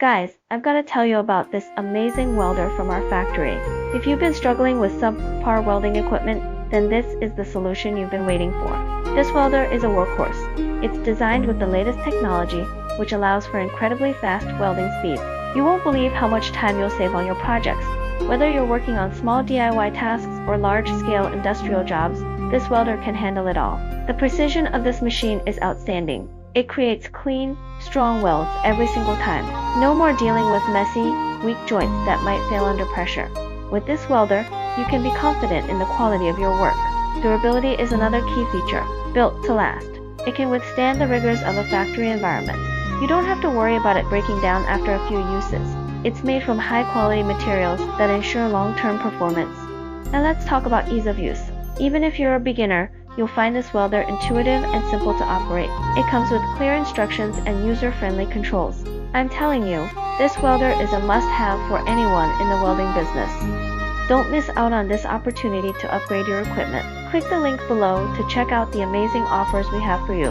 Guys, I've got to tell you about this amazing welder from our factory. If you've been struggling with subpar welding equipment, then this is the solution you've been waiting for. This welder is a workhorse. It's designed with the latest technology, which allows for incredibly fast welding speeds. You won't believe how much time you'll save on your projects. Whether you're working on small DIY tasks or large-scale industrial jobs, this welder can handle it all. The precision of this machine is outstanding. It creates clean, strong welds every single time. No more dealing with messy, weak joints that might fail under pressure. With this welder, you can be confident in the quality of your work. Durability is another key feature. Built to last, it can withstand the rigors of a factory environment. You don't have to worry about it breaking down after a few uses. It's made from high-quality materials that ensure long-term performance. Now let's talk about ease of use. Even if you're a beginner, you'll find this welder intuitive and simple to operate. It comes with clear instructions and user-friendly controls. I'm telling you, this welder is a must-have for anyone in the welding business. Don't miss out on this opportunity to upgrade your equipment. Click the link below to check out the amazing offers we have for you.